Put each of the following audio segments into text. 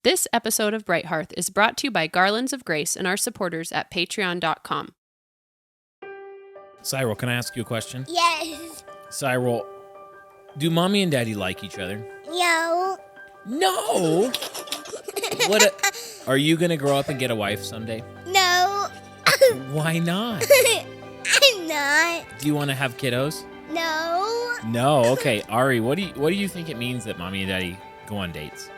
This episode of Bright Hearth is brought to you by Garlands of Grace and our supporters at patreon.com. Cyril, can I ask you a question? Yes. Cyril, do mommy and daddy like each other? No. No! Are you going to grow up and get a wife someday? No. Why not? I'm not. Do you want to have kiddos? No. No. Okay, Ari, what do you think it means that mommy and daddy go on dates?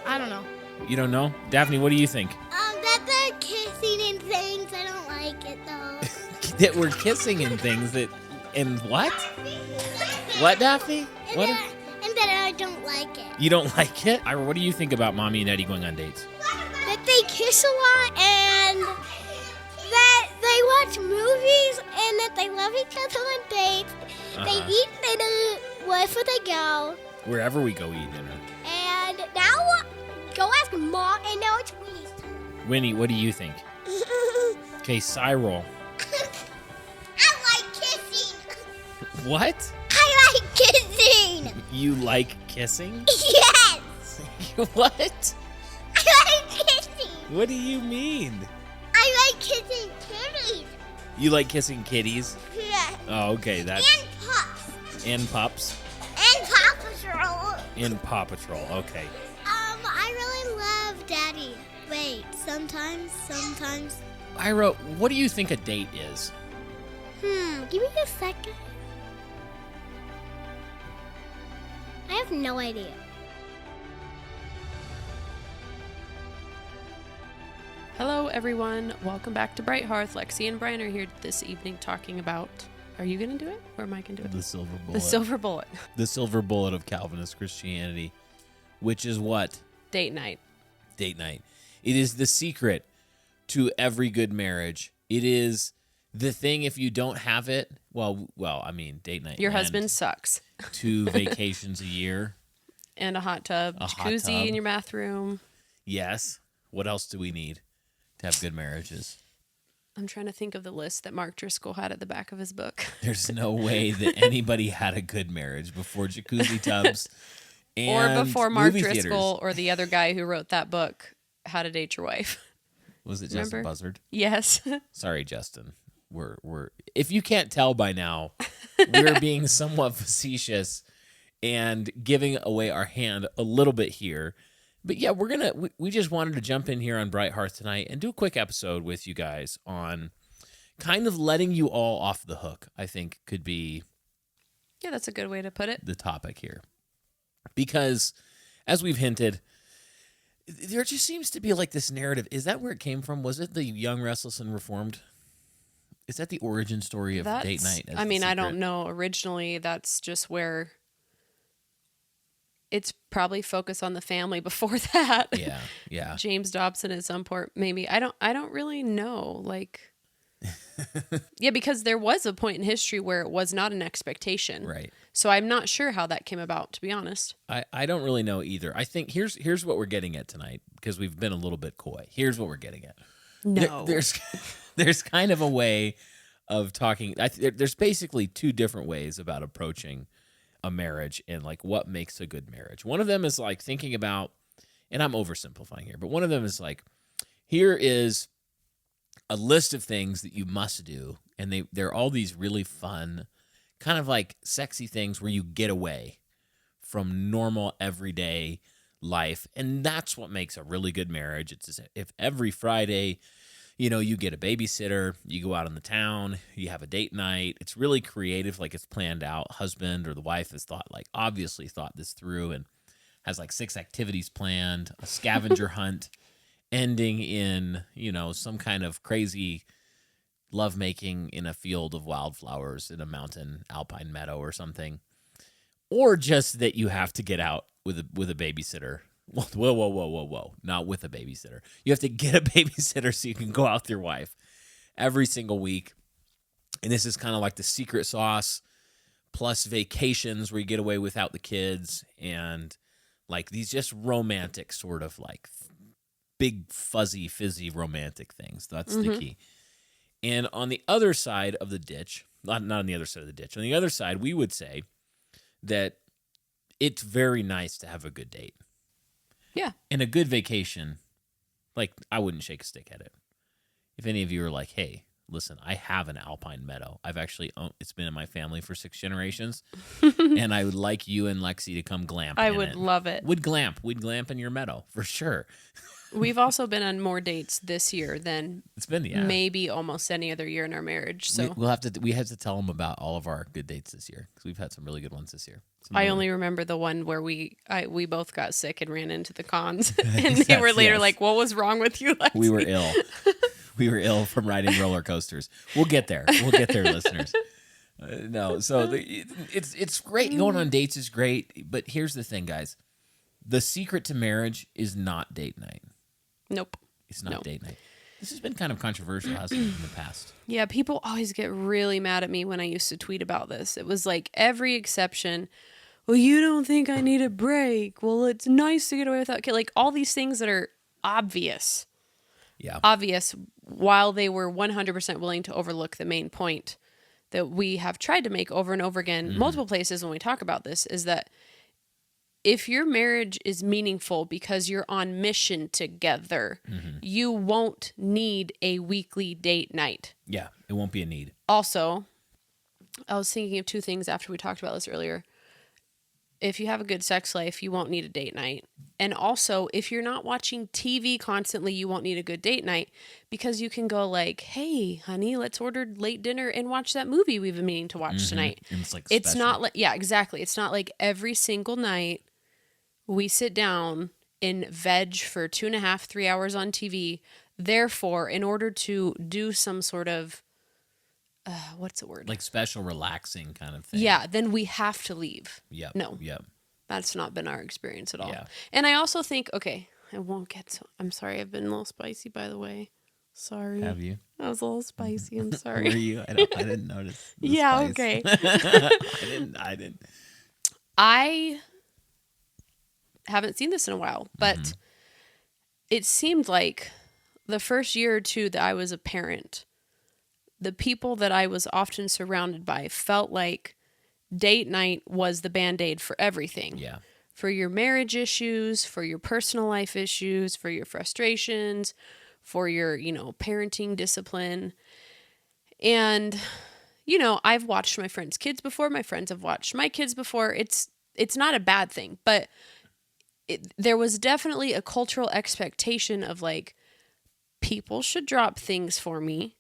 I don't know. You don't know? Daphne, what do you think? That they're kissing and things. I don't like it though. That we're kissing and things and what? What, Daphne? And that I don't like it. You don't like it? Ira, what do you think about mommy and daddy going on dates? That they kiss a lot and that they watch movies and that they love each other on dates. They eat dinner wherever they go. Wherever we go eat dinner. And now, go ask Mom, and now it's Winnie's turn. Winnie, what do you think? Okay, Cyril. I like kissing. What? I like kissing. You like kissing? Yes. What? I like kissing. What do you mean? I like kissing kitties. You like kissing kitties? Yes. Oh, okay. That's And pups. and pups And Paw Patrol. and Paw Patrol. Okay. I really love Daddy. Wait, sometimes. Ira, what do you think a date is? Give me a second. I have no idea. Hello, everyone. Welcome back to Bright Hearth. Lexi and Brian are here this evening talking about... Are you going to do it, or am I going to do it? The silver bullet. The silver bullet. The silver bullet of Calvinist Christianity, which is what? Date night. Date night. It is the secret to every good marriage. It is the thing, if you don't have it, well, I mean, date night. Your and husband sucks. 2 vacations a year. And a hot tub. A hot Jacuzzi tub. in your bathroom. Yes. What else do we need to have good marriages? I'm trying to think of the list that Mark Driscoll had at the back of his book. There's no way that anybody had a good marriage before jacuzzi tubs and Or before Mark movie Driscoll theaters. or the other guy who wrote that book, How to Date Your Wife. Was it Justin Remember? Buzzard? Yes. Sorry, Justin. We're if you can't tell by now, we're being somewhat facetious and giving away our hand a little bit here. But yeah, we just wanted to jump in here on Bright Hearth tonight and do a quick episode with you guys on kind of letting you all off the hook, I think could be Yeah, that's a good way to put it. the topic here. Because as we've hinted, there just seems to be like this narrative. Is that where it came from? Was it the Young, Restless, and Reformed? Is that the origin story of date night? I mean, I don't know. Originally, that's just where it's probably focused on the family before that. Yeah. James Dobson at some point, maybe. I don't really know. Like, yeah, because there was a point in history where it was not an expectation. Right. So I'm not sure how that came about, to be honest. I don't really know either. I think here's what we're getting at tonight, because we've been a little bit coy. Here's what we're getting at. No. There's kind of a way of talking. There's basically 2 different ways about approaching a marriage and like what makes a good marriage. One of them is like thinking about, and I'm oversimplifying here, but one of them is like, here is a list of things that you must do, and they're all these really fun, kind of like sexy things where you get away from normal everyday life, and that's what makes a really good marriage. It's as if every Friday, you get a babysitter, you go out in the town, you have a date night. It's really creative, like it's planned out. Husband or the wife has obviously thought this through and has like 6 activities planned, a scavenger hunt ending in, some kind of crazy lovemaking in a field of wildflowers in a mountain alpine meadow or something. Or just that you have to get out with a babysitter. Whoa. Not with a babysitter. You have to get a babysitter so you can go out with your wife every single week. And this is kind of like the secret sauce plus vacations where you get away without the kids and like these just romantic sort of like big fuzzy fizzy romantic things. That's the key. And on the other side of the ditch, not on the other side of the ditch, on the other side, we would say that it's very nice to have a good date. Yeah. And a good vacation, like, I wouldn't shake a stick at it. If any of you are like, hey, listen, I have an alpine meadow. I've actually it's been in my family for 6 generations, and I would like you and Lexi to come glamp. I would love it. We'd glamp in your meadow for sure. We've also been on more dates this year than It's been maybe almost any other year in our marriage. So we have to tell them about all of our good dates this year because we've had some really good ones this year. I only remember the one where we both got sick and ran into the cons, and they were later like, "What was wrong with you, Lexi?" We were ill. We were ill from riding roller coasters. We'll get there. We'll get there, listeners. No, so it's great. Going on dates is great, but here's the thing, guys. The secret to marriage is not date night. Nope. It's not date night. This has been kind of controversial, hasn't it, in the past? Yeah, people always get really mad at me when I used to tweet about this. It was like every exception. Well, you don't think I need a break. Well, it's nice to get away without kids. Like all these things that are obvious. Yeah. Obvious, while they were 100% willing to overlook the main point that we have tried to make over and over again, multiple places when we talk about this, is that if your marriage is meaningful because you're on mission together, you won't need a weekly date night. Yeah, it won't be a need. Also, I was thinking of 2 things after we talked about this earlier. If you have a good sex life, you won't need a date night. And also, if you're not watching TV constantly, you won't need a good date night because you can go like, hey, honey, let's order late dinner and watch that movie we've been meaning to watch tonight. And it's like It's special. not like, yeah, exactly. It's not like every single night we sit down and veg for 2.5, 3 hours on TV. Therefore, in order to do some sort of, what's the word? Like special relaxing kind of thing. Yeah, then we have to leave. Yep. No. Yep. That's not been our experience at all. Yeah. And I also think, okay, I won't get so, I'm sorry, I've been a little spicy, by the way. Sorry. Have you? I was a little spicy. I'm Were sorry. you? I didn't notice. the Yeah, spice. okay. I didn't. I haven't seen this in a while, but it seemed like the first year or 2 that I was a parent, the people that I was often surrounded by felt like date night was the Band-Aid for everything. Yeah. For your marriage issues, for your personal life issues, for your frustrations, for your, parenting discipline. And, I've watched my friends' kids before. My friends have watched my kids before. It's not a bad thing, but there was definitely a cultural expectation of like, people should drop things for me.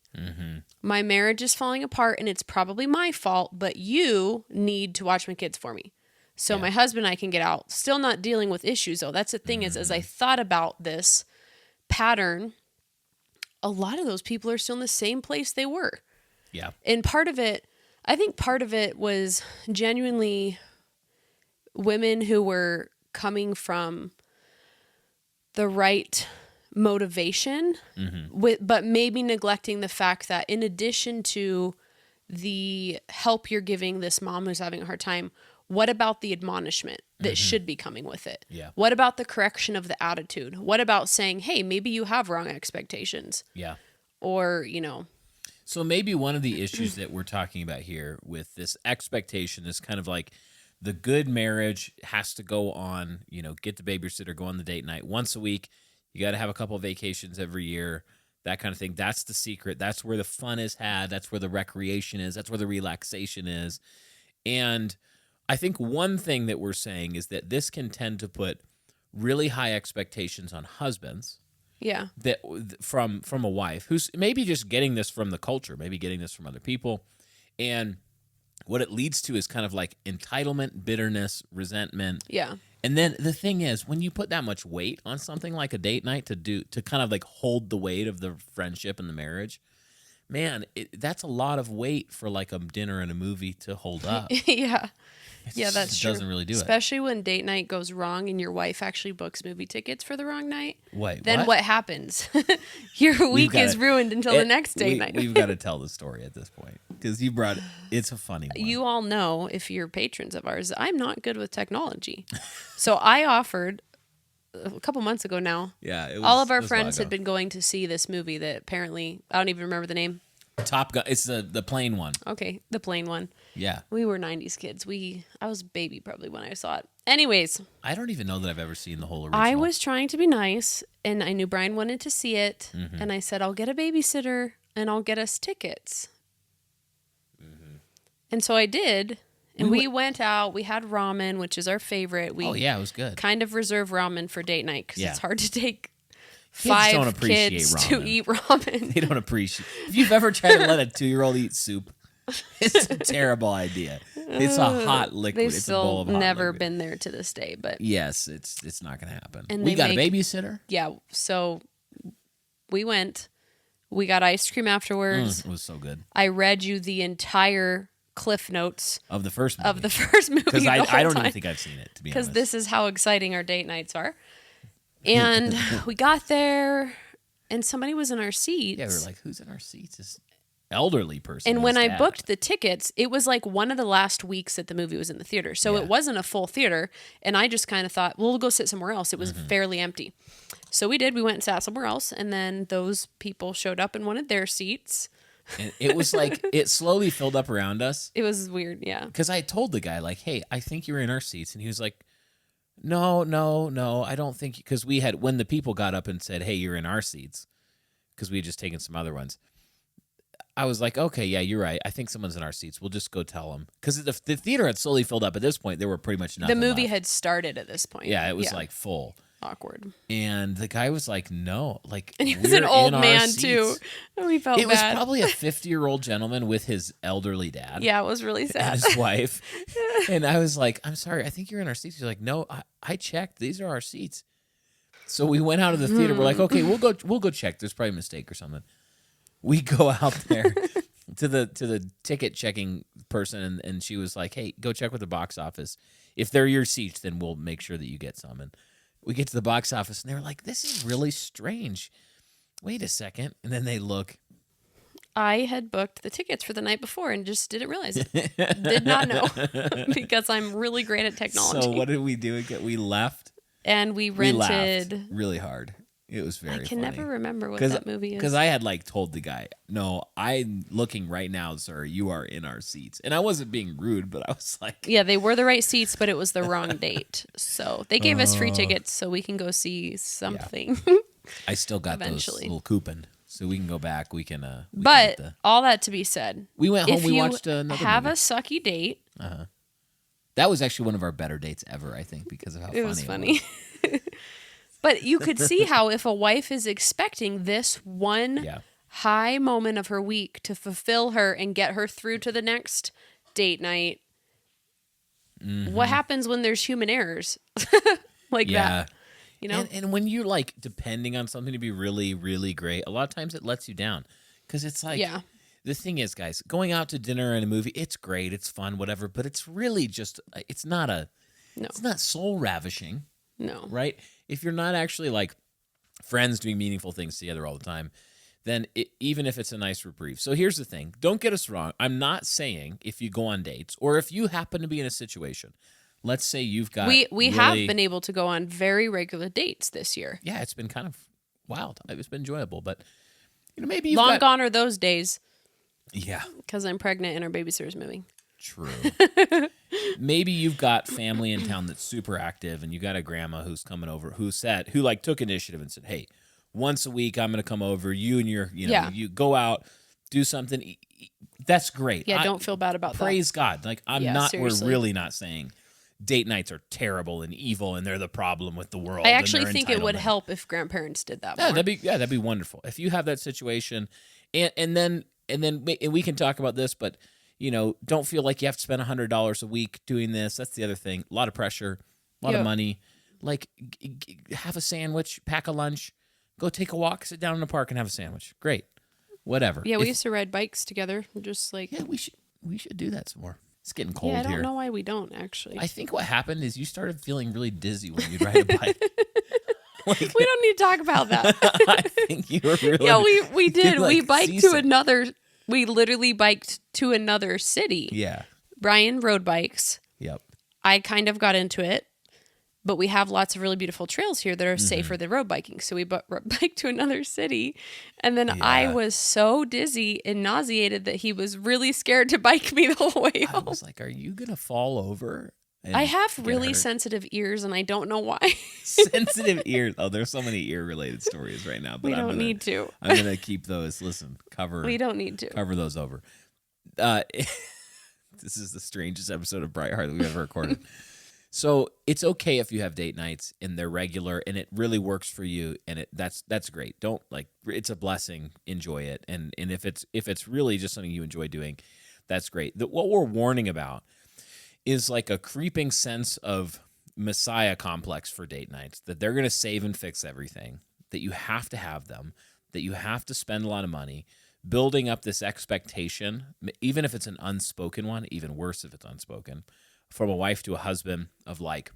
My marriage is falling apart and it's probably my fault, but you need to watch my kids for me. So my husband and I can get out. Still not dealing with issues though. That's the thing is, as I thought about this pattern, a lot of those people are still in the same place they were. Yeah. And I think part of it was genuinely women who were coming from the right motivation, but maybe neglecting the fact that in addition to the help you're giving this mom who's having a hard time, what about the admonishment that should be coming with it? Yeah. What about the correction of the attitude? What about saying, hey, maybe you have wrong expectations? Yeah. Or, So maybe one of the issues that we're talking about here with this expectation is kind of like the good marriage has to go on, get the babysitter, go on the date night once a week. You got to have a couple of vacations every year, that kind of thing. That's the secret. That's where the fun is had. That's where the recreation is. That's where the relaxation is. And I think one thing that we're saying is that this can tend to put really high expectations on husbands. yeah. That from a wife who's maybe just getting this from the culture, maybe getting this from other people. And what it leads to is kind of like entitlement, bitterness, resentment. Yeah. And then the thing is, when you put that much weight on something like a date night to kind of like hold the weight of the friendship and the marriage, man, that's a lot of weight for like a dinner and a movie to hold up. Yeah. Yeah, that's it true. doesn't really do it. Especially when date night goes wrong and your wife actually books movie tickets for the wrong night. Wait, Then what happens? Your week is ruined until the next date night. We've got to tell the story at this point because you brought it's a funny one. You all know, if you're patrons of ours, I'm not good with technology. So I offered a couple months ago now. Yeah, All of our friends had been going to see this movie that apparently, I don't even remember the name. Top Gun. It's the plain one. Okay, the plain one. Yeah. We were 90s kids. I was a baby probably when I saw it. Anyways, I don't even know that I've ever seen the whole original. I was trying to be nice, and I knew Brian wanted to see it, Mm-hmm. and I said, I'll get a babysitter, and I'll get us tickets. Mm-hmm. And so I did, and we went out. We had ramen, which is our favorite. We Oh yeah, it was good. kind of reserve ramen for date night because Yeah. it's hard to take don't 5 appreciate kids ramen. to eat ramen. They don't appreciate. If you've ever tried to let a 2-year-old eat soup, it's a terrible idea. It's a hot liquid. They've It's a bowl still of hot never liquid. been there to this day, but Yes, it's not going to happen. And We they got a make- babysitter. yeah. So we went. We got ice cream afterwards. It was so good. I read you the entire Cliff Notes Of the first movie. of the first movie because the I whole don't time. even think I've seen it, to be Because honest. this is how exciting our date nights are. And we got there, and somebody was in our seats. Yeah, we were like, who's in our seats? This elderly person. And when his I dad. booked the tickets, it was like one of the last weeks that the movie was in the theater. So Yeah. it wasn't a full theater. And I just kind of thought, well, we'll go sit somewhere else. It was Mm-hmm. fairly empty. So we did. We went and sat somewhere else. And then those people showed up and wanted their seats. And it was like, it slowly filled up around us. It was weird. Yeah. Because I told the guy, like, hey, I think you're in our seats. And he was like, no, I don't think. Because we had, when the people got up and said, hey, you're in our seats, because we had just taken some other ones. I was like, okay, yeah, you're right. I think someone's in our seats. We'll just go tell them. Because the theater had slowly filled up. At this point, there were pretty much The nothing movie left. had started at this point. Yeah, it was like full. awkward. And the guy was like, no. Like, And he was we're an old in our man, seats. too. And we felt It was bad. probably a 50-year-old gentleman with his elderly dad. Yeah, it was really And sad. his wife. And I was like, I'm sorry, I think you're in our seats. He's like, no, I checked. These are our seats. So we went out of the theater. We're like, okay, we'll go check. There's probably a mistake or something. We go out there to the ticket checking person, and she was like, hey, go check with the box office. If they're your seats, then we'll make sure that you get some. And we get to the box office, and they were like, this is really strange. Wait a second. And then they look. I had booked the tickets for the night before and just didn't realize it. Did not know because I'm really great at technology. So what did we do again? We left. And we We laughed rented. really hard. It was very I can funny. never remember what that movie is. Because I had like told the guy, no, I'm looking right now, sir. You are in our seats. And I wasn't being rude, but I was like, Yeah, they were the right seats, but it was the wrong date. So they gave us free tickets so we can go see something. I still got Eventually. those little coupon. So we can go back. We can. We But can get all that to be said, we went home. if We you watched another have movie. a sucky date, That was actually one of our better dates ever, I think, because of how it was funny. But you could see how if a wife is expecting this one Yeah. high moment of her week to fulfill her and get her through to the next date night, what happens when there's human errors like Mm-hmm. Yeah. that? You know? And when you're like depending on something to be really, really great, a lot of times it lets you down. Because it's like, Yeah. the thing is, guys, going out to dinner and a movie, it's great, it's fun, whatever, but it's really just, it's not soul ravishing, No. right? If you're not actually like friends doing meaningful things together all the time, then even if it's a nice reprieve. So here's the thing. Don't get us wrong. I'm not saying if you go on dates or if you happen to be in a situation, let's say you've got We have really- been able to go on very regular dates this year. yeah, it's been kind of wild. It's been enjoyable, but maybe you've Long got, gone are those days yeah, because I'm pregnant and our babysitter's moving. true. Maybe you've got family in town that's super active, and you got a grandma who's coming over who like took initiative and said, "Hey, once a week I'm going to come over. You and your, Yeah. you go out, do something." That's great. Yeah, don't feel bad about that. Praise God. Like Yeah, seriously. we're really not saying date nights are terrible and evil and they're the problem with the world. I and actually their think it would entitlement. help if grandparents did that Yeah, more. that'd be wonderful if you have that situation, and then we can talk about this, but don't feel like you have to spend $100 a week doing this. That's the other thing. A lot of pressure, a lot Yeah. of money. Like have a sandwich, pack a lunch, go take a walk, sit down in the park and have a sandwich. Great, whatever. Yeah, we If- used to ride bikes together, just like yeah, we should do that some more. It's getting cold yeah. I don't here. know why we don't actually. I think what happened is you started feeling really dizzy when you'd ride a bike. Like, we don't need to talk about that. I think you were really. Yeah, we did. like we biked to seasick. another. We literally biked to another city. Yeah. Brian rode bikes. Yep. I kind of got into it, but we have lots of really beautiful trails here that are safer than road biking. So we biked to another city. And then I Yeah. was so dizzy and nauseated that he was really scared to bike me the whole way I home. was like, are you going to fall over? and I have get really hurt? sensitive ears and I don't know why. Sensitive ears. Oh, there's so many ear-related stories right now. But We I'm don't gonna, need to. I'm going to keep those. Listen, We don't need to. cover those over. This is the strangest episode of Bright Heart that we've ever recorded. So it's okay if you have date nights and they're regular and it really works for you, and that's great. Don't it's a blessing. Enjoy it, and if it's really just something you enjoy doing, that's great. What we're warning about is like a creeping sense of Messiah complex for date nights, that they're going to save and fix everything, that you have to have them, that you have to spend a lot of money, building up this expectation, even if it's an unspoken one, even worse if it's unspoken, from a wife to a husband, of like,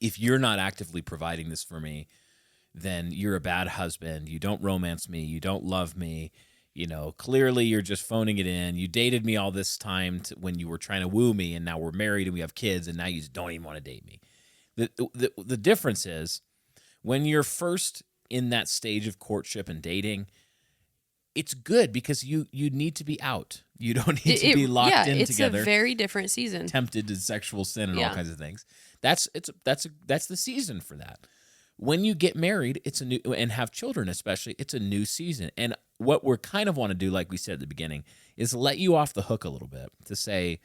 if you're not actively providing this for me, then you're a bad husband. You don't romance me. You don't love me. Clearly you're just phoning it in. You dated me all this time when you were trying to woo me, and now we're married and we have kids, and now you just don't even want to date me. The difference is, when you're first in that stage of courtship and dating, it's good because you need to be out. You don't need to be locked in it's together, a very different season. tempted to sexual sin and all Yeah. kinds of things. That's the season for that. When you get married, it's a new, and have children especially, it's a new season. And what we're kind of want to do, like we said at the beginning, is let you off the hook a little bit, to say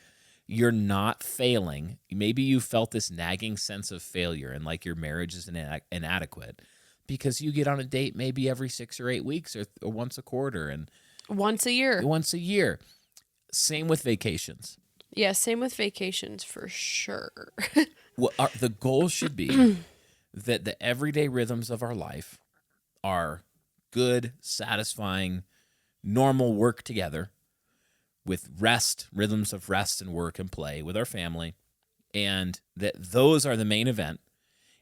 you're not failing. Maybe you felt this nagging sense of failure and like your marriage is inadequate because you get on a date maybe every 6 or 8 weeks or once a quarter and Once a year. once a year. Same with vacations. Yeah, same with vacations for sure. The goal should be that the everyday rhythms of our life are good, satisfying, normal work together with rest, rhythms of rest and work and play with our family, and that those are the main event,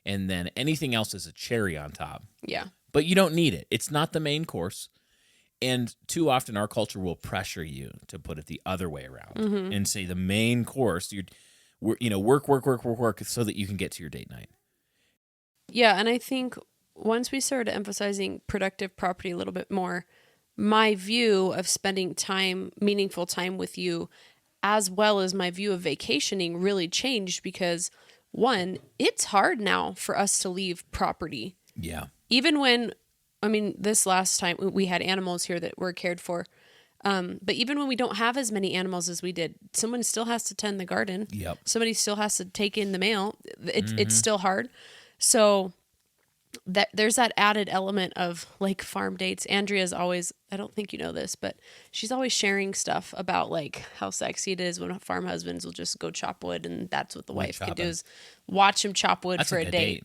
and then anything else is a cherry on top. Yeah. But you don't need it. It's not the main course. And too often our culture will pressure you to put it the other way around and say the main course, work so that you can get to your date night. Yeah, and I think once we started emphasizing productive property a little bit more, my view of spending time, meaningful time with you, as well as my view of vacationing really changed because, one, it's hard now for us to leave property. Yeah. Even when, this last time we had animals here that were cared for. But even when we don't have as many animals as we did, someone still has to tend the garden. Yep. Somebody still has to take in the mail. It's still hard. So there's that added element of like farm dates. Andrea's always, I don't think you know this, but she's always sharing stuff about like how sexy it is when farm husbands will just go chop wood, and that's what the wife can do chopping. is watch him chop wood That's for a a good date.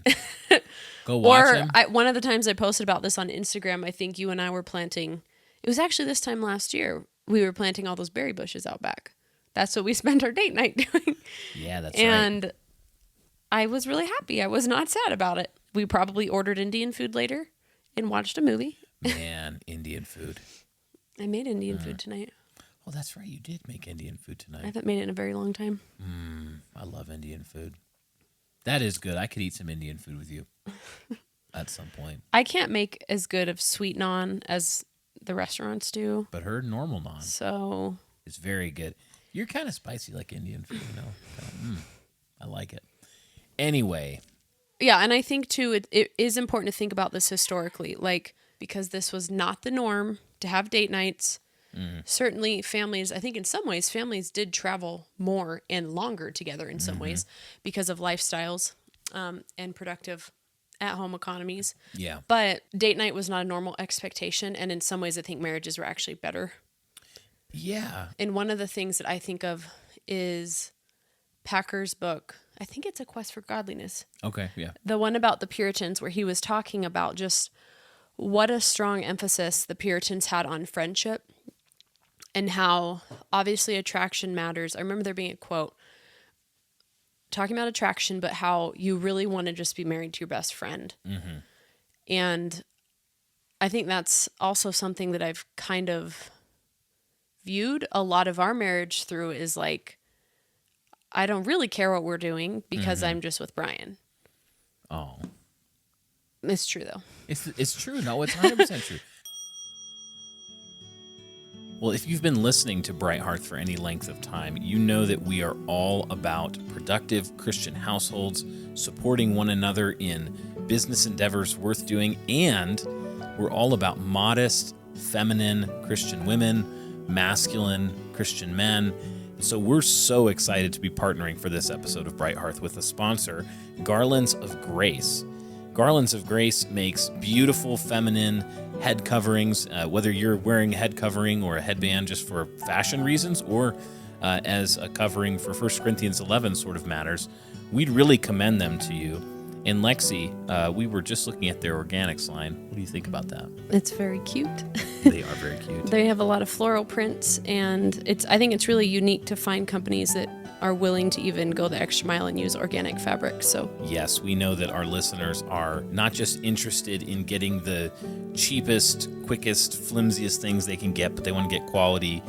Go watch Or him. one of the times I posted about this on Instagram, I think you and I were planting. It was actually this time last year. We were planting all those berry bushes out back. That's what we spent our date night doing. Yeah, that's right. And I was really happy. I was not sad about it. We probably ordered Indian food later and watched a movie. Man, Indian food. I made Indian food tonight. Oh, that's right. You did make Indian food I tonight. haven't made it in a very long time. I love Indian food. That is good. I could eat some Indian food with you at some point. I can't make as good of sweet naan as the restaurants do. But her normal naan So is very good. You're kind of spicy like Indian food, you know? I like it. Anyway, yeah, and I think too, it is important to think about this historically, like because this was not the norm to have date nights. Certainly families, I think in some ways, families did travel more and longer together in some ways because of lifestyles and productive at-home economies. yeah. But date night was not a normal expectation, and in some ways I think marriages were actually better. Yeah. And one of the things that I think of is Packer's book. I think it's A Quest for Godliness. Okay, yeah. The one about the Puritans, where he was talking about just what a strong emphasis the Puritans had on friendship and how obviously attraction matters. I remember there being a quote talking about attraction, but how you really want to just be married to your best friend. And I think that's also something that I've kind of viewed a lot of our marriage through, is like, I don't really care what we're doing because I'm just with Brian. Oh, It's true though. it's true. No, it's 100% true. Well, if you've been listening to Bright Hearth for any length of time, you know that we are all about productive Christian households, supporting one another in business endeavors worth doing, and we're all about modest, feminine Christian women, masculine Christian men. So we're so excited to be partnering for this episode of Bright Hearth with a sponsor, Garlands of Grace. Garlands of Grace makes beautiful feminine head coverings, whether you're wearing a head covering or a headband just for fashion reasons or as a covering for 1 Corinthians 11 sort of matters. We'd really commend them to you. And Lexi, we were just looking at their organics line. What do you think about that? It's very cute. They are very cute. They have a lot of floral prints, and I think it's really unique to find companies that are willing to even go the extra mile and use organic fabric. So Yes, we know that our listeners are not just interested in getting the cheapest, quickest, flimsiest things they can get, but they want to get quality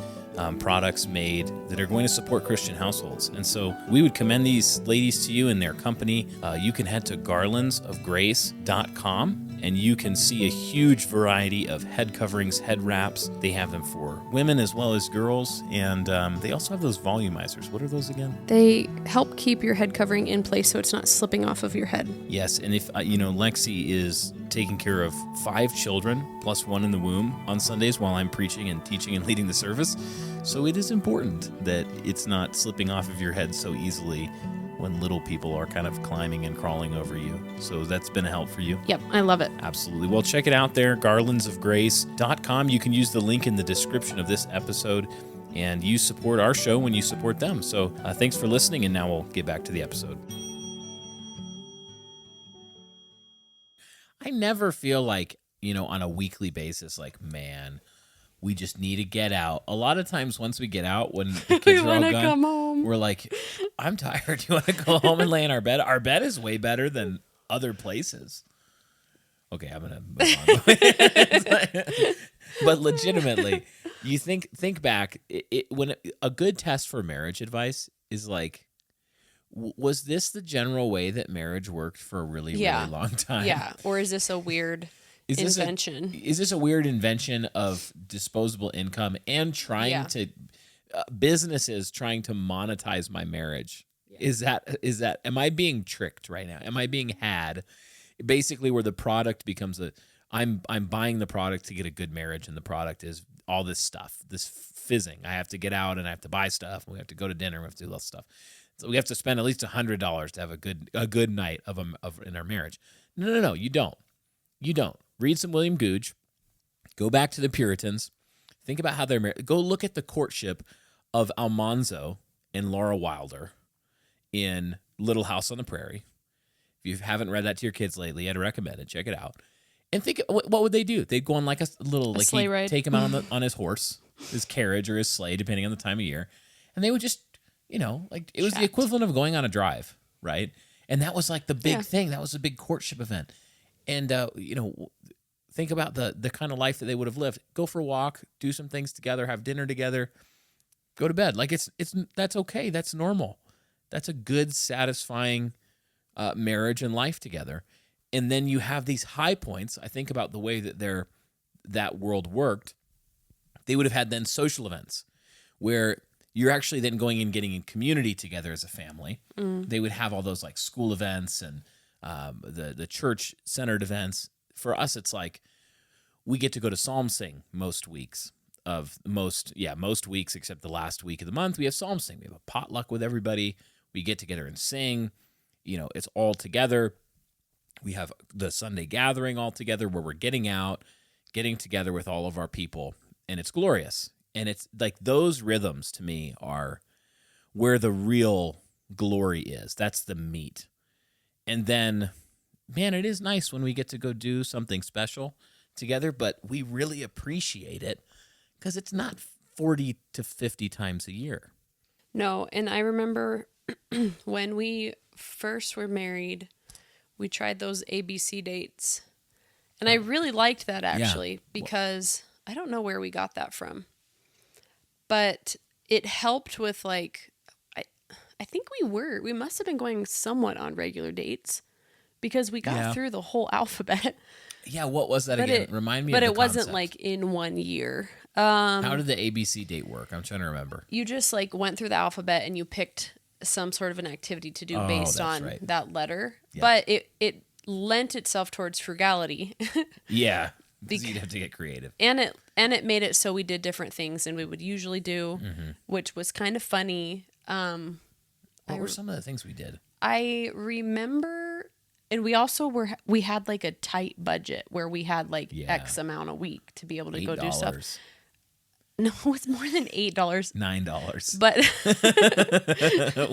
products made that are going to support Christian households. And so we would commend these ladies to you and their company. You can head to garlandsofgrace.com and you can see a huge variety of head coverings, head wraps. They have them for women as well as girls. And they also have those volumizers. What are those again? they help keep your head covering in place so it's not slipping off of your head. Yes, and if Lexi is taking care of 5 children plus 1 in the womb on Sundays while I'm preaching and teaching and leading the service. So it is important that it's not slipping off of your head so easily when little people are kind of climbing and crawling over you. So that's been a help for you. Yep, I love it. Absolutely. Well, check it out there, garlandsofgrace.com. You can use the link in the description of this episode, and you support our show when you support them. So thanks for listening, and now we'll get back to the episode. I never feel like, on a weekly basis, like, man, we just need to get out. A lot of times once we get out, when the kids are all wanna gone, come home. we're like, I'm tired. You want to go home and lay in our bed? Our bed is way better than other places. Okay, I'm going to move on. But legitimately, you think back, when a good test for marriage advice is like, was this the general way that marriage worked for a really, Yeah. really long time? Yeah, or is this a weird invention? Is this a weird invention of disposable income and trying Yeah. to businesses trying to monetize my marriage? Yeah. Is that am I being tricked right now? Am I being had? Basically, where the product becomes I'm buying the product to get a good marriage, and the product is all this stuff, this fizzing. I have to get out and I have to buy stuff. And we have to go to dinner. We have to do all this stuff. So we have to spend at least $100 to have a good night of in our marriage. No, you don't. You don't. Read some William Gouge. Go back to the Puritans. Think about how they're married. Go look at the courtship of Almanzo and Laura Wilder in Little House on the Prairie. If you haven't read that to your kids lately, I'd recommend it. Check it out. And think, what would they do? They'd go on like a little like sleigh ride. take him out on his horse, his carriage or his sleigh, depending on the time of year, and they would just, like it was the equivalent of going on a drive, right? And that was like the big thing. That was a big courtship event. And think about the kind of life that they would have lived. Go for a walk, do some things together, have dinner together, go to bed. Like that's okay. That's normal. That's a good, satisfying marriage and life together. And then you have these high points. I think about the way that that world worked. They would have had then social events where you're actually then going and getting in community together as a family. They would have all those like school events and the church-centered events. For us, it's like we get to go to Psalm Sing most weeks except the last week of the month. We have Psalm Sing. We have a potluck with everybody. We get together and sing. It's all together. We have the Sunday gathering all together where we're getting together with all of our people, and it's glorious. And it's like those rhythms to me are where the real glory is. That's the meat. And then, man, it is nice when we get to go do something special together, but we really appreciate it because it's not 40 to 50 times a year. No, and I remember when we first were married, we tried those ABC dates. And I really liked that actually because I don't know where we got that from. But it helped with like I think we must have been going somewhat on regular dates because we got Yeah. through the whole alphabet. Yeah, what was that But again? it, Remind me but of it the wasn't concept. like in 1 year. How did the ABC date work? I'm trying to remember. You just like went through the alphabet and you picked some sort of an activity to do Oh, based that's on right. that letter. Yeah. But it lent itself towards frugality. Yeah, because you'd have to get creative. and it made it so we did different things than we would usually do, which was kind of funny. What were some of the things we did? I remember, and we had like a tight budget where we had like Yeah. X amount a week to be able to go do $8, stuff. No, it's more than $8. $9. But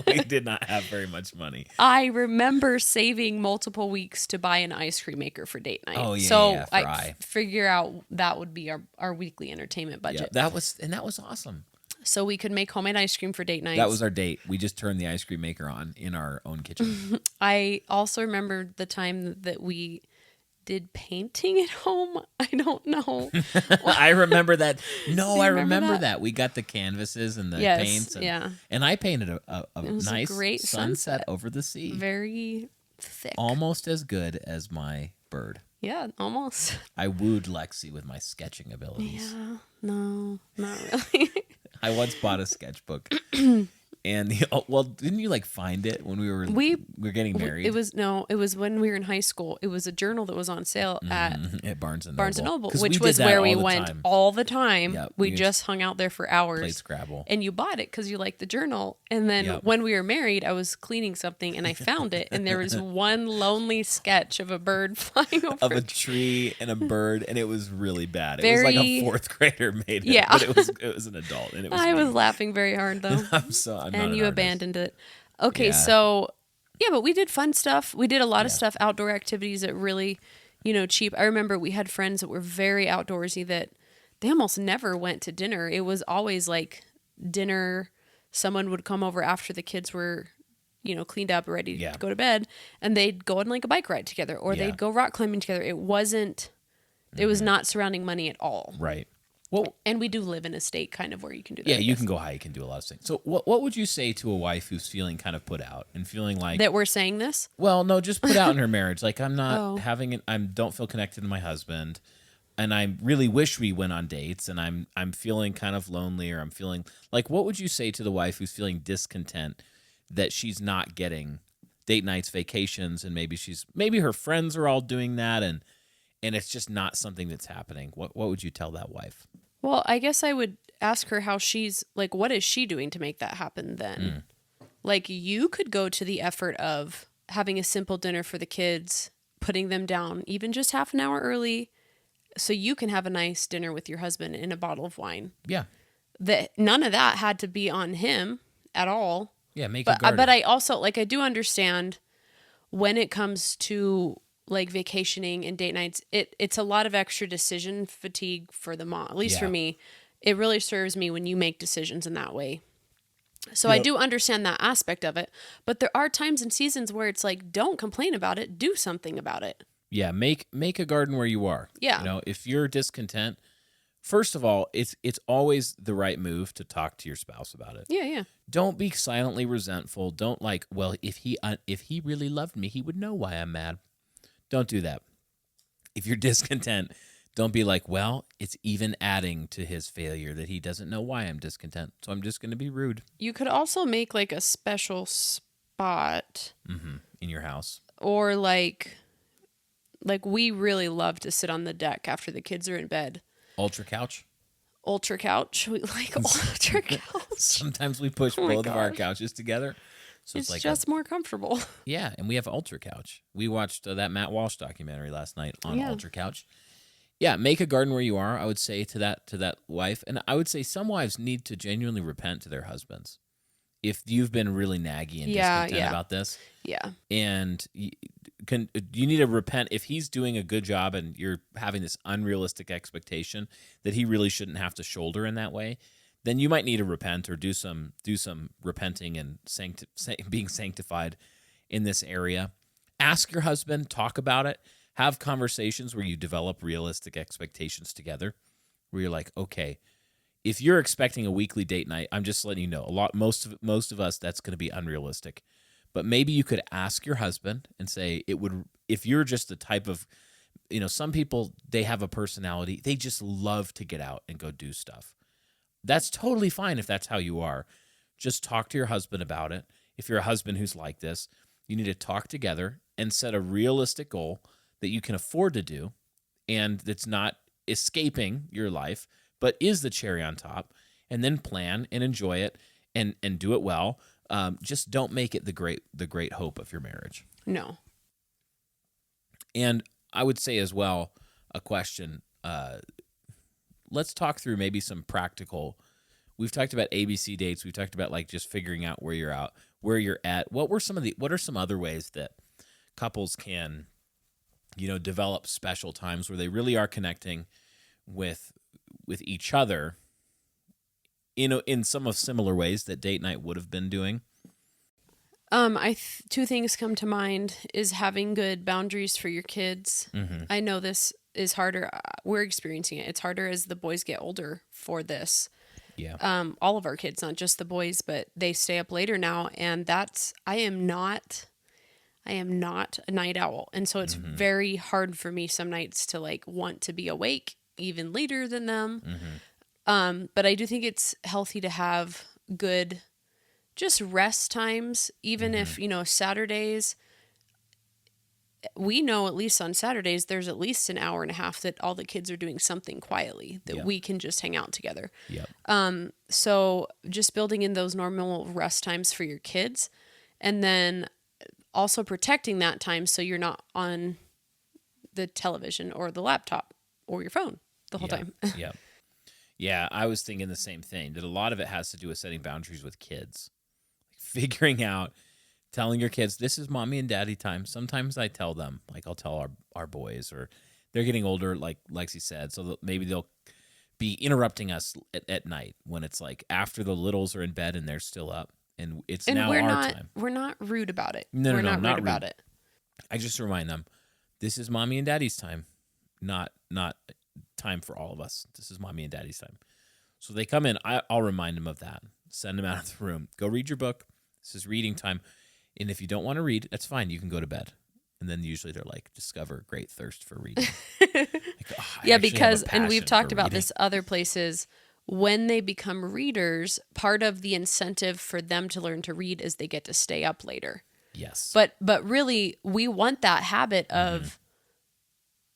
We did not have very much money. I remember saving multiple weeks to buy an ice cream maker for date night. Oh, yeah, so yeah, for I. figure out that would be our weekly entertainment Yeah, budget. that was awesome. So we could make homemade ice cream for date nights. That was our date. We just turned the ice cream maker on in our own kitchen. I also remember the time that we did painting at home. I don't know. I remember that. No, Do you I remember remember that? that. We got the canvases and the Yes, paints. And, yeah. And I painted a was a nice great sunset sunset. over the sea. Very thick. Almost as good as my bird. Yeah, almost. I wooed Lexi with my sketching abilities. Yeah, no, not really. I once bought a sketchbook. And didn't you like find it when we were getting married? It was when we were in high school. It was a journal that was on sale at at Barnes and Noble. Barnes and Noble, 'Cause which we did was that where all we the went time. all the time. Yep, we we just hung out there for hours. Played Scrabble. And you bought it because you liked the journal. And then Yep. when we were married, I was cleaning something and I found it. And there was one lonely sketch of a bird flying over. Of a tree and a bird, and it was really bad. It was like a Very- fourth grader made it, Yeah. but it was an adult, and it was. I was me. laughing very hard though. I'm not And an you artist. abandoned it. Okay, Yeah. so yeah, but we did fun stuff. We did a lot of Yeah. stuff, outdoor activities that really, cheap. I remember we had friends that were very outdoorsy that they almost never went to dinner. It was always like dinner. Someone would come over after the kids were, cleaned up, ready Yeah. to go to bed, and they'd go on like a bike ride together, or Yeah. they'd go rock climbing together. It wasn't. It was not surrounding money at all. Right. Well, And we do live in a state kind of where you can do that. yeah, I you guess. can go hike and do a lot of things. So, what would you say to a wife who's feeling kind of put out and feeling like That we're saying this. Well, no, just put out in her marriage. Like I'm not Oh. having it. I don't feel connected to my husband, and I really wish we went on dates. And I'm feeling kind of lonely, or I'm feeling like. What would you say to the wife who's feeling discontent that she's not getting date nights, vacations, and maybe her friends are all doing that, and it's just not something that's happening. What would you tell that wife? Well, I guess I would ask her how she's like, what is she doing to make that happen then? Like, you could go to the effort of having a simple dinner for the kids, putting them down even just half an hour early so you can have a nice dinner with your husband and a bottle of wine. Yeah, That none of that had to be on him at all. yeah. Make a But garden. but I also I do understand when it comes to like vacationing and date nights, it's a lot of extra decision fatigue for the mom. At least for Yeah. me, it really serves me when you make decisions in that way. So I Yep. do understand that aspect of it, but there are times and seasons where it's like, don't complain about it, do something about it. Yeah, make a garden where you are. Yeah. If you're discontent, first of all, it's always the right move to talk to your spouse about it. Yeah, yeah. Don't be silently resentful. Don't like, well, if he really loved me, he would know why I'm mad. Don't do that. If you're discontent, don't be like, well, it's even adding to his failure that he doesn't know why I'm discontent. So I'm just going to be rude. You could also make like a special spot In your house. or like we really love to sit on the deck after the kids are in bed. Ultra couch. Ultra couch. We like ultra couch. Sometimes we push Oh my both of our gosh. couches together. So It's it's like just more comfortable. yeah, and we have Ultra Couch. We watched that Matt Walsh documentary last night on Yeah. Ultra Couch. Yeah, make a garden where you are. I would say to that wife, and I would say some wives need to genuinely repent to their husbands if you've been really naggy and discontent Yeah. about this, Yeah. and you need to repent if he's doing a good job and you're having this unrealistic expectation that he really shouldn't have to shoulder in that way. Then you might need to repent or do some repenting and being sanctified in this area. Ask your husband, talk about it, have conversations where you develop realistic expectations together, where you're like, okay, if you're expecting a weekly date night, I'm just letting you know, most of us, that's going to be unrealistic. But maybe you could ask your husband and say it would, if you're just the type of, some people, they have a personality. They just love to get out and go do stuff. That's totally fine if that's how you are. Just talk to your husband about it. If you're a husband who's like this, you need to talk together and set a realistic goal that you can afford to do and that's not escaping your life, but is the cherry on top, and then plan and enjoy it and do it well. Just don't make it the great hope of your marriage. No. And I would say as well, a question, let's talk through maybe some practical. We've talked about ABC dates. We've talked about like just figuring out where you're at. What are some other ways that couples can, develop special times where they really are connecting with each other, in some of similar ways that date night would have been doing? Two things come to mind is having good boundaries for your kids. Mm-hmm. I know this is harder. We're experiencing it. It's harder as the boys get older for this. Yeah. All of our kids, not just the boys, but they stay up later now. And I am not a night owl. And so it's very hard for me some nights to like want to be awake even later than them. Mm-hmm. But I do think it's healthy to have good just rest times, even if, Saturdays, we know at least on Saturdays, there's at least an hour and a half that all the kids are doing something quietly that we can just hang out together. Yep. So just building in those normal rest times for your kids, and then also protecting that time so you're not on the television or the laptop or your phone the whole time. Yeah. Yeah, I was thinking the same thing, that a lot of it has to do with setting boundaries with kids. Figuring out, telling your kids, this is mommy and daddy time. Sometimes I tell them, like I'll tell our boys, or they're getting older, like Lexi said, so that maybe they'll be interrupting us at night when it's like after the littles are in bed and they're still up. And it's now our time. We're not rude about it. No, we're not rude rude about it. I just remind them, this is mommy and daddy's time, not time for all of us. This is mommy and daddy's time. So they come in, I'll remind them of that. Send them out of the room. Go read your book. This is reading time. And if you don't want to read, that's fine. You can go to bed. And then usually they're like, discover great thirst for reading. Yeah, because, and we've talked about this other places, when they become readers, part of the incentive for them to learn to read is they get to stay up later. Yes. But really, we want that habit of,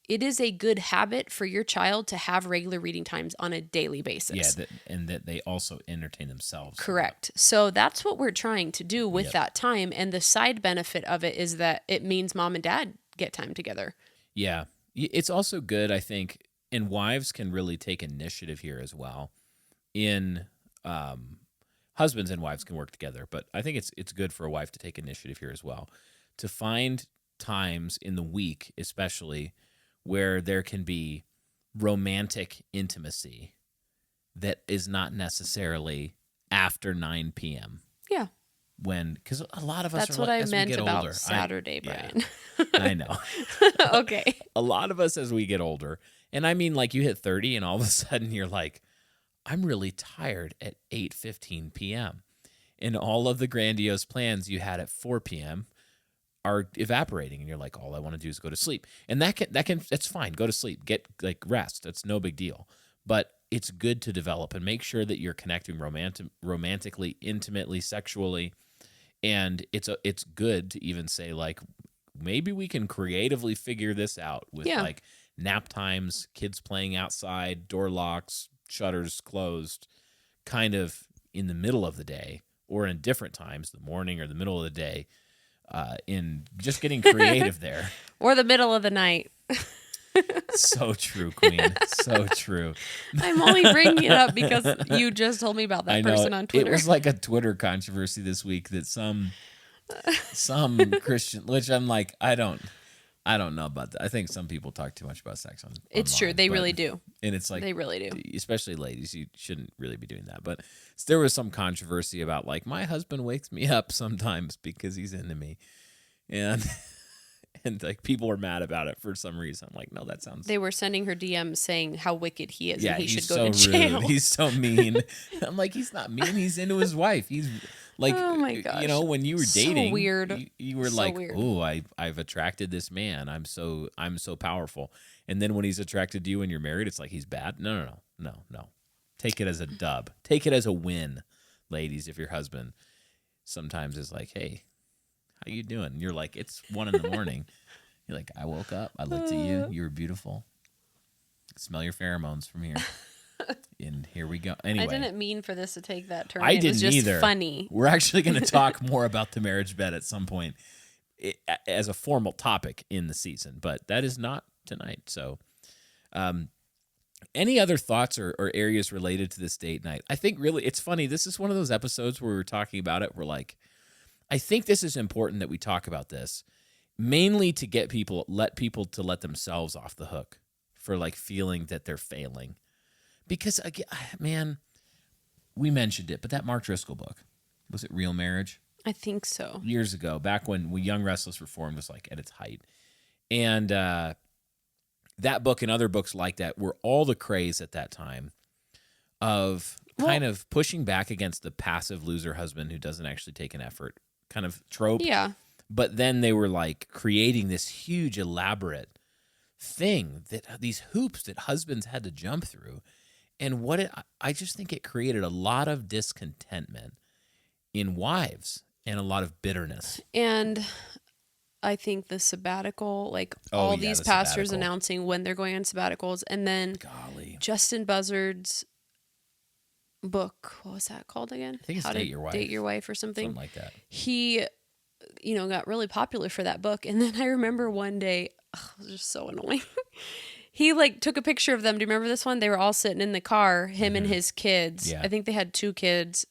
it is a good habit for your child to have regular reading times on a daily basis. Yeah, and that they also entertain themselves. Correct. So that's what we're trying to do with that time. And the side benefit of it is that it means mom and dad get time together. Yeah. It's also good, I think, and wives can really take initiative here as well. Husbands and wives can work together, but I think it's good for a wife to take initiative here as well, to find times in the week, especially, where there can be romantic intimacy that is not necessarily after 9 p.m. Yeah. Because a lot of us That's are what I as we meant get about older, Saturday, Brian. I know. Okay. A lot of us as we get older, and I mean like you hit 30 and all of a sudden you're like, I'm really tired at 8:15 p.m. And all of the grandiose plans you had at 4 p.m. are evaporating, and you're like, all I want to do is go to sleep. And that's fine. Go to sleep. Get rest. That's no big deal. But it's good to develop and make sure that you're connecting romantically, intimately, sexually. And it's good to even say like, maybe we can creatively figure this out with like nap times, kids playing outside, door locks, shutters closed, kind of in the middle of the day or in different times, the morning or the middle of the day, in just getting creative there. Or the middle of the night. So true, Queen. So true. I'm only bringing it up because you just told me about that person on Twitter. It was like a Twitter controversy this week that some Christian, which I'm like, I don't know about that. I think some people talk too much about sex on. It's online, true. They really do. And it's like, they really do. Especially ladies, you shouldn't really be doing that. But there was some controversy about like, my husband wakes me up sometimes because he's into me. And like people were mad about it for some reason. I'm like, no, that sounds. They were sending her DMs saying how wicked he is and he should so go to jail. Rude. He's so mean. I'm like, he's not mean. He's into his wife. He's Like, Oh my gosh. you know, when you were So dating, weird. you were So like, weird. "Oh, I've attracted this man. I'm so powerful." And then when he's attracted to you and you're married, it's like he's bad. No. Take it as a dub. Take it as a win, ladies. If your husband sometimes is like, "Hey, how you doing?" And you're like, "It's 1 a.m." You're like, "I woke up. I looked at you. You were beautiful. Smell your pheromones from here." And here we go. Anyway, I didn't mean for this to take that turn. I It was didn't just either. funny. We're actually going to talk more about the marriage bed at some point as a formal topic in the season, but that is not tonight. So, any other thoughts or areas related to this date night? I think really it's funny. This is one of those episodes where we're talking about it. We're like, I think this is important that we talk about this, mainly to let people to let themselves off the hook for like feeling that they're failing. Because, again, man, we mentioned it, but that Mark Driscoll book, was it Real Marriage? I think so. Years ago, back when Young Restless Reformed was like at its height. And that book and other books like that were all the craze at that time of kind of pushing back against the passive loser husband who doesn't actually take an effort kind of trope. Yeah. But then they were like creating this huge, elaborate thing that these hoops that husbands had to jump through. And I just think it created a lot of discontentment in wives and a lot of bitterness. And I think the sabbatical, like Oh, all yeah, these the pastors sabbatical. announcing when they're going on sabbaticals, and then Golly. Justin Buzzard's book, what was that called again? I think it's How Date to Your Wife. Date Your Wife or something. Something like that. He, got really popular for that book. And then I remember one day, it was just so annoying. He like took a picture of them. Do you remember this one? They were all sitting in the car, him and his kids. Yeah. I think they had 2 kids,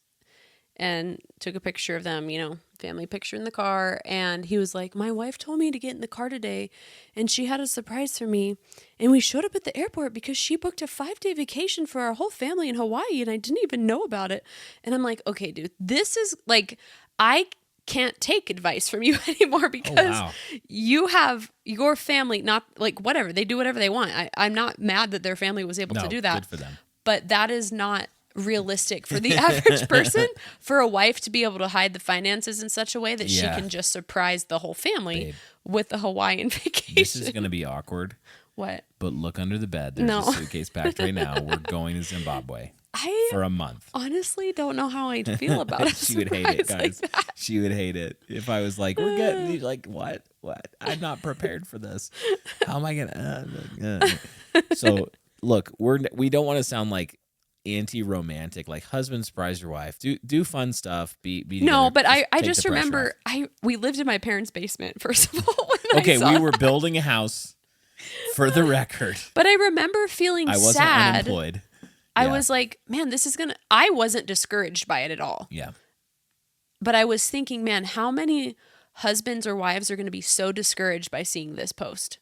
and took a picture of them, family picture in the car. And he was like, my wife told me to get in the car today, and she had a surprise for me. And we showed up at the airport because she booked a 5-day vacation for our whole family in Hawaii, and I didn't even know about it. And I'm like, okay, dude, this is like, I can't take advice from you anymore because wow. you have your family, not like whatever, they do whatever they want. I'm not mad that their family was able to do that. Good for them. But that is not realistic for the average person, for a wife to be able to hide the finances in such a way that she Yeah. can just surprise the whole family Babe. with a Hawaiian vacation. This is going to be awkward, What? but look under the bed. There's No. a suitcase packed right now. We're going to Zimbabwe I for a month. honestly don't know how I'd feel about it. She would hate it, guys. She would hate it if I was like, "We're getting like what? I'm not prepared for this. How am I gonna?" So look, we don't want to sound like anti-romantic. Like husband surprise your wife. Do fun stuff. Be No, together. but I take just the pressure remember we lived in my parents' basement, first of all. When Okay, I saw we were that. building a house. For the record, But I remember feeling I wasn't sad. unemployed. I Yeah. was like, man, this is I wasn't discouraged by it at all. Yeah. But I was thinking, man, how many husbands or wives are going to be so discouraged by seeing this post?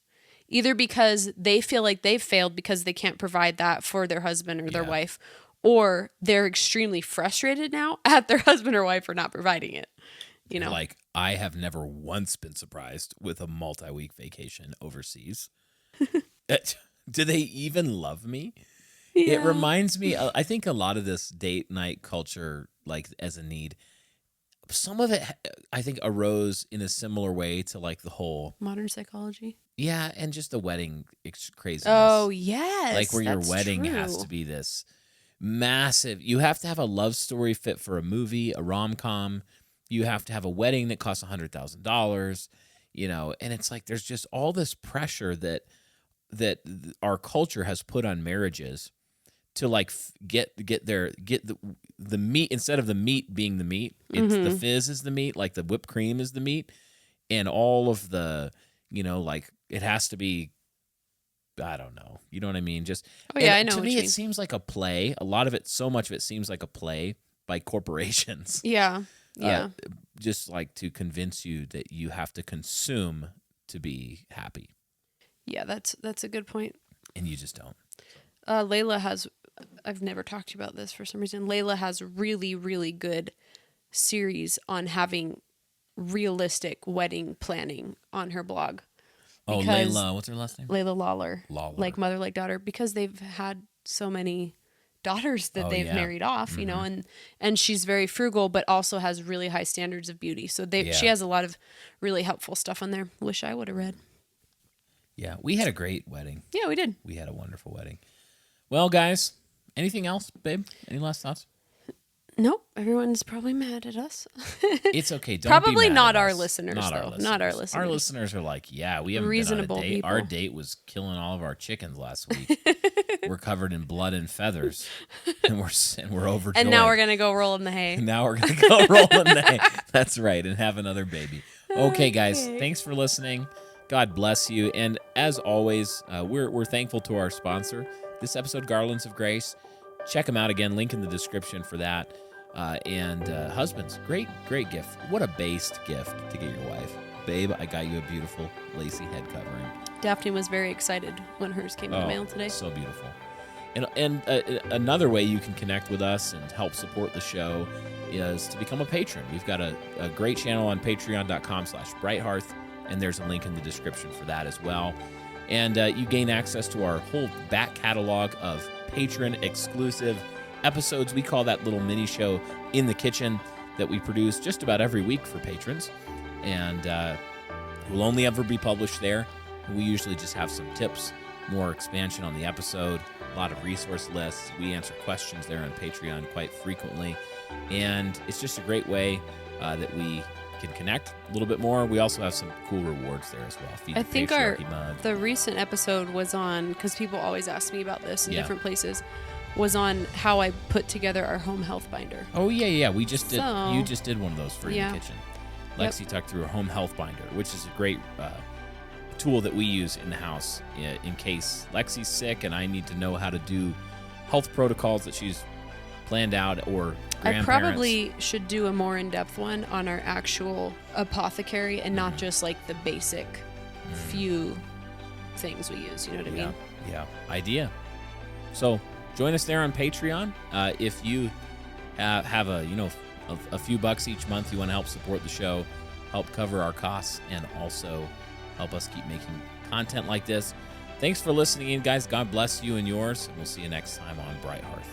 Either because they feel like they've failed because they can't provide that for their husband or their Yeah. wife, or they're extremely frustrated now at their husband or wife for not providing it. Like I have never once been surprised with a multi-week vacation overseas. Do they even love me? It Yeah. reminds me, I think a lot of this date night culture, like as a need, some of it, I think, arose in a similar way to like the whole, Modern psychology. yeah, and just the wedding craziness. Oh, yes. Like where your that's wedding true. has to be this massive, you have to have a love story fit for a movie, a rom-com. You have to have a wedding that costs $100,000, and it's like there's just all this pressure that our culture has put on marriages to like get the meat, instead of the meat being the meat, it's the fizz is the meat, like the whipped cream is the meat, and all of the like it has to be, I don't know, you know what I mean? Just Oh, yeah, and I know To what me, you it mean. seems like a play. A lot of it, so much of it, seems like a play by corporations. Yeah. Yeah. Just like to convince you that you have to consume to be happy, Yeah, that's a good point. and you just don't. Layla has, I've never talked to you about this for some reason. Layla has really, really good series on having realistic wedding planning on her blog. Oh, Because- Layla, what's her last name? Layla Lawler. Lawler. Like mother, like daughter, because they've had so many daughters that Oh, they've yeah. married off, you know, and she's very frugal, but also has really high standards of beauty. So she Yeah. has a lot of really helpful stuff on there. Wish I would have read. Yeah, we had a great wedding. Yeah, we did. We had a wonderful wedding. Well, guys, anything else, babe? Any last thoughts? Nope. Everyone's probably mad at us. It's okay. Don't be Probably mad not at our us. listeners, Not though. our listeners. Not our Our listeners. listeners are like, yeah, we haven't Reasonable been on a date. people. Our date was killing all of our chickens last week. We're covered in blood and feathers, and we're overjoyed. And now we're going to go roll in the hay. Now we're gonna go roll in the hay. That's right, and have another baby. Okay, guys, thanks for listening. God bless you, and as always, we're thankful to our sponsor. This episode, Garlands of Grace. Check them out again. Link in the description for that. And husbands, great gift. What a based gift to get your wife. Babe, I got you a beautiful lacy head covering. Daphne was very excited when hers came in the mail today. So beautiful. And another way you can connect with us and help support the show is to become a patron. We've got a great channel on patreon.com/brighthearth, and there's a link in the description for that as well. And you gain access to our whole back catalog of patron exclusive episodes. We call that little mini show In the Kitchen that we produce just about every week for patrons. And will only ever be published there. We usually just have some tips, more expansion on the episode, a lot of resource lists. We answer questions there on Patreon quite frequently. And it's just a great way that we can connect a little bit more. We also have some cool rewards there as well. Feed I the think Patriarchy mug. the recent episode was on, because people always ask me about this in Yeah. different places, was on how I put together our home health binder. Oh yeah. We just did. So- You just did one of those for In Yeah. the Kitchen. Yep. Lexi tucked through a home health binder, which is a great tool that we use in the house in case Lexi's sick and I need to know how to do health protocols that she's planned out, or I grandparents. probably should do a more in-depth one on our actual apothecary and not just like the basic few things we use. You know what I mean? Yeah. Idea. So join us there on Patreon. If you have a few bucks each month, you want to help support the show, help cover our costs, and also help us keep making content like this. Thanks for listening in, guys. God bless you and yours, and we'll see you next time on Bright Hearth.